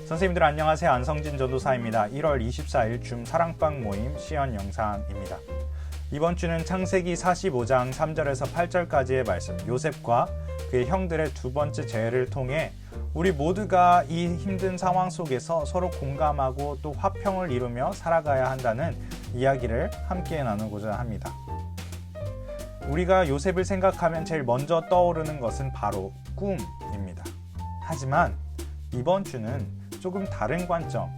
선생님들 안녕하세요. 안성진 전도사입니다. 1월 24일 줌 사랑방 모임 시연 영상입니다. 이번 주는 창세기 45장 3절에서 8절까지의 말씀, 요셉과 그의 형들의 두 번째 재해를 통해 우리 모두가 이 힘든 상황 속에서 서로 공감하고 또 화평을 이루며 살아가야 한다는 이야기를 함께 나누고자 합니다. 우리가 요셉을 생각하면 제일 먼저 떠오르는 것은 바로 꿈입니다. 하지만 이번 주는 조금 다른 관점,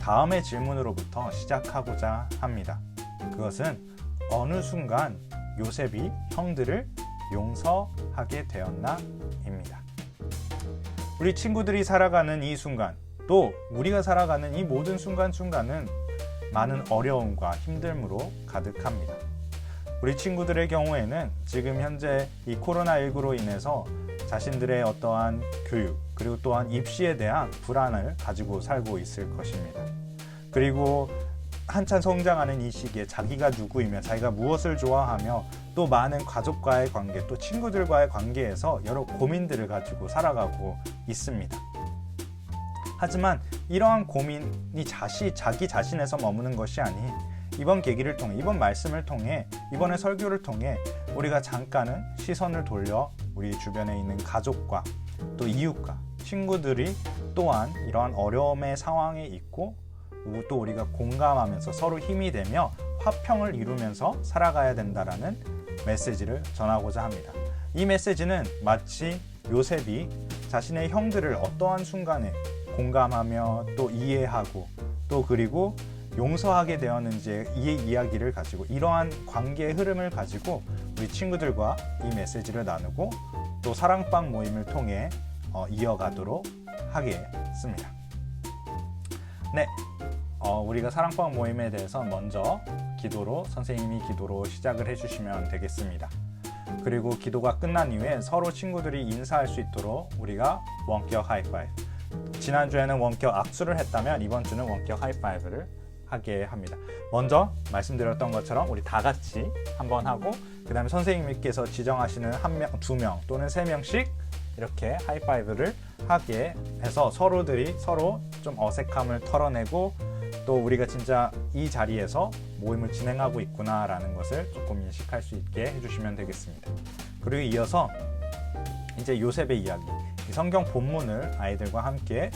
다음의 질문으로부터 시작하고자 합니다. 그것은 어느 순간 요셉이 형들을 용서하게 되었나입니다. 우리 친구들이 살아가는 이 순간, 또 우리가 살아가는 이 모든 순간순간은 많은 어려움과 힘듦으로 가득합니다. 우리 친구들의 경우에는 지금 현재 이 코로나19로 인해서 자신들의 어떠한 교육, 그리고 또한 입시에 대한 불안을 가지고 살고 있을 것입니다. 그리고 한참 성장하는 이 시기에 자기가 누구이며 자기가 무엇을 좋아하며 또 많은 가족과의 관계, 또 친구들과의 관계에서 여러 고민들을 가지고 살아가고 있습니다. 하지만 이러한 고민이 자기 자신에서 머무는 것이 아닌 이번 계기를 통해, 이번 말씀을 통해, 이번의 설교를 통해 우리가 잠깐은 시선을 돌려 우리 주변에 있는 가족과 또 이웃과 친구들이 또한 이러한 어려움의 상황에 있고 또 우리가 공감하면서 서로 힘이 되며 화평을 이루면서 살아가야 된다라는 메시지를 전하고자 합니다. 이 메시지는 마치 요셉이 자신의 형들을 어떠한 순간에 공감하며 또 이해하고 또 그리고 용서하게 되었는지의 이 이야기를 가지고 이러한 관계의 흐름을 가지고 우리 친구들과 이 메시지를 나누고 또 사랑방 모임을 통해 이어가도록 하겠습니다. 네, 우리가 사랑방 모임에 대해서 먼저 선생님이 기도로 시작을 해주시면 되겠습니다. 그리고 기도가 끝난 이후에 서로 친구들이 인사할 수 있도록 우리가 원격 하이파이브, 지난주에는 원격 악수를 했다면 이번 주는 원격 하이파이브를 하게 합니다. 먼저 말씀드렸던 것처럼 우리 다 같이 한번 하고 그 다음에 선생님께서 지정하시는 한 명, 두 명 또는 세 명씩 이렇게 하이파이브를 하게 해서 서로 좀 어색함을 털어내고 또 우리가 진짜 이 자리에서 모임을 진행하고 있구나라는 것을 조금 인식할 수 있게 해주시면 되겠습니다. 그리고 이어서 이제 요셉의 이야기, 성경 본문을 아이들과 함께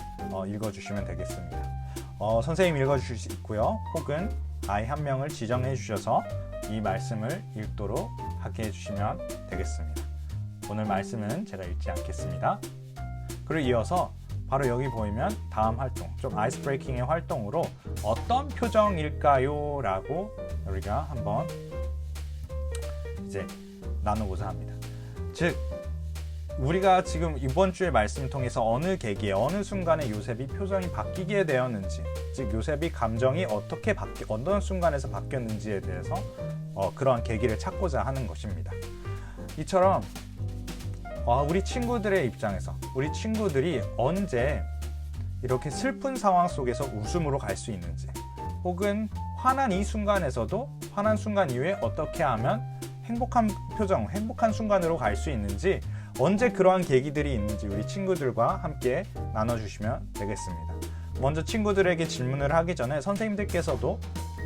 읽어주시면 되겠습니다. 선생님 읽어주실 수 있고요. 혹은 아이 한 명을 지정해 주셔서 이 말씀을 읽도록 하게 해주시면 되겠습니다. 오늘 말씀은 제가 읽지 않겠습니다. 그리고 이어서 바로 여기 보이면 다음 활동, 좀 아이스 브레이킹의 활동으로 어떤 표정일까요? 라고 우리가 한번 이제 나누고자 합니다. 즉, 우리가 지금 이번 주의 말씀을 통해서 어느 계기에 어느 순간에 요셉이 표정이 바뀌게 되었는지, 즉 요셉이 감정이 어떤 순간에서 바뀌었는지에 대해서 그러한 계기를 찾고자 하는 것입니다. 이처럼 우리 친구들의 입장에서 우리 친구들이 언제 이렇게 슬픈 상황 속에서 웃음으로 갈 수 있는지, 혹은 화난 이 순간에서도 화난 순간 이후에 어떻게 하면 행복한 표정, 행복한 순간으로 갈 수 있는지, 언제 그러한 계기들이 있는지 우리 친구들과 함께 나눠주시면 되겠습니다. 먼저 친구들에게 질문을 하기 전에 선생님들께서도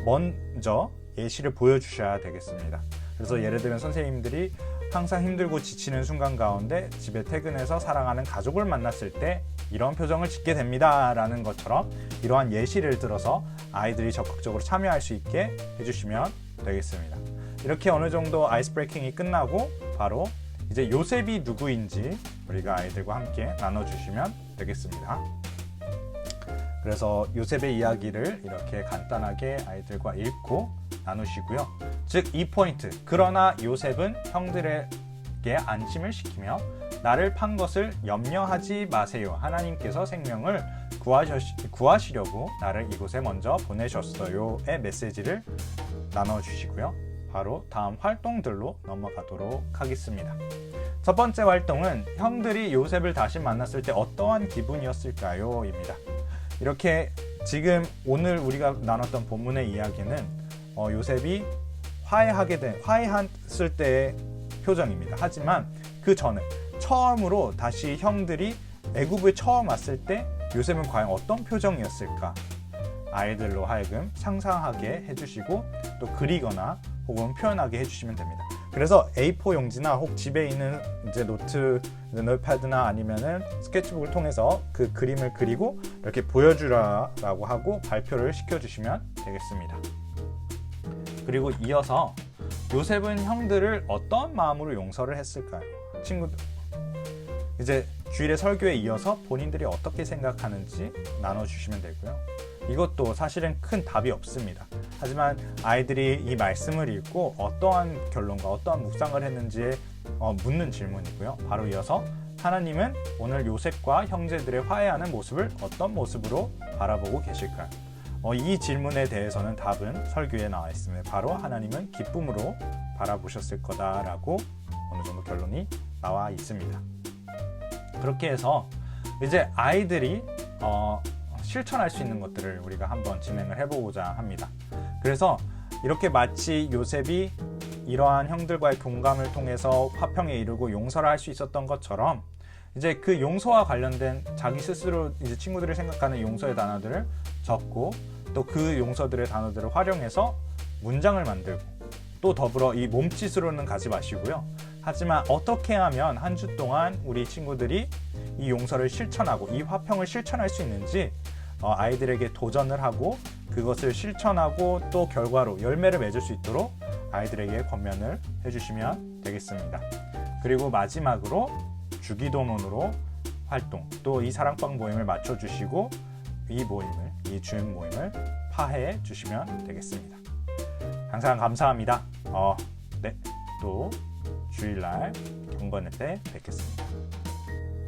먼저 예시를 보여주셔야 되겠습니다. 그래서 예를 들면 선생님들이 항상 힘들고 지치는 순간 가운데 집에 퇴근해서 사랑하는 가족을 만났을 때 이런 표정을 짓게 됩니다 라는 것처럼 이러한 예시를 들어서 아이들이 적극적으로 참여할 수 있게 해주시면 되겠습니다. 이렇게 어느 정도 아이스 브레이킹이 끝나고 바로 이제 요셉이 누구인지 우리가 아이들과 함께 나눠주시면 되겠습니다. 그래서 요셉의 이야기를 이렇게 간단하게 아이들과 읽고 나누시고요. 즉, 이 포인트, 그러나 요셉은 형들에게 안심을 시키며 나를 판 것을 염려하지 마세요. 하나님께서 생명을 구하시려고 나를 이곳에 먼저 보내셨어요의 메시지를 나눠주시고요. 바로 다음 활동들로 넘어가도록 하겠습니다. 첫 번째 활동은 형들이 요셉을 다시 만났을 때 어떠한 기분이었을까요? 입니다. 이렇게 지금 오늘 우리가 나눴던 본문의 이야기는 요셉이 화해했을 때의 표정입니다. 하지만 그 전에 처음으로 다시 형들이 애굽에 처음 왔을 때 요셉은 과연 어떤 표정이었을까? 아이들로 하여금 상상하게 해주시고 또 그리거나 혹은 표현하게 해주시면 됩니다. 그래서 A4 용지나 혹 집에 있는 이제 노트패드나 아니면은 스케치북을 통해서 그 그림을 그리고 이렇게 보여주라라고 하고 발표를 시켜주시면 되겠습니다. 그리고 이어서 요셉은 형들을 어떤 마음으로 용서를 했을까요? 친구들, 이제 주일의 설교에 이어서 본인들이 어떻게 생각하는지 나눠주시면 되고요. 이것도 사실은 큰 답이 없습니다. 하지만 아이들이 이 말씀을 읽고 어떠한 결론과 어떠한 묵상을 했는지에 묻는 질문이고요. 바로 이어서 하나님은 오늘 요셉과 형제들의 화해하는 모습을 어떤 모습으로 바라보고 계실까요? 이 질문에 대해서는 답은 설교에 나와 있습니다. 바로 하나님은 기쁨으로 바라보셨을 거다라고 어느 정도 결론이 나와 있습니다. 그렇게 해서 이제 아이들이 실천할 수 있는 것들을 우리가 한번 진행을 해보고자 합니다. 그래서 이렇게 마치 요셉이 이러한 형들과의 공감을 통해서 화평에 이르고 용서를 할 수 있었던 것처럼 이제 그 용서와 관련된 자기 스스로 이제 친구들이 생각하는 용서의 단어들을 적고 또 그 용서들의 단어들을 활용해서 문장을 만들고 또 더불어 이 몸짓으로는 가지 마시고요. 하지만 어떻게 하면 한 주 동안 우리 친구들이 이 용서를 실천하고 이 화평을 실천할 수 있는지 아이들에게 도전을 하고 그것을 실천하고 또 결과로 열매를 맺을 수 있도록 아이들에게 권면을 해주시면 되겠습니다. 그리고 마지막으로 주기도문으로 활동, 또 이 사랑방 모임을 맞춰주시고 이 주임 모임을 파해해 주시면 되겠습니다. 항상 감사합니다. 네, 또 주일날 경건회 때 뵙겠습니다.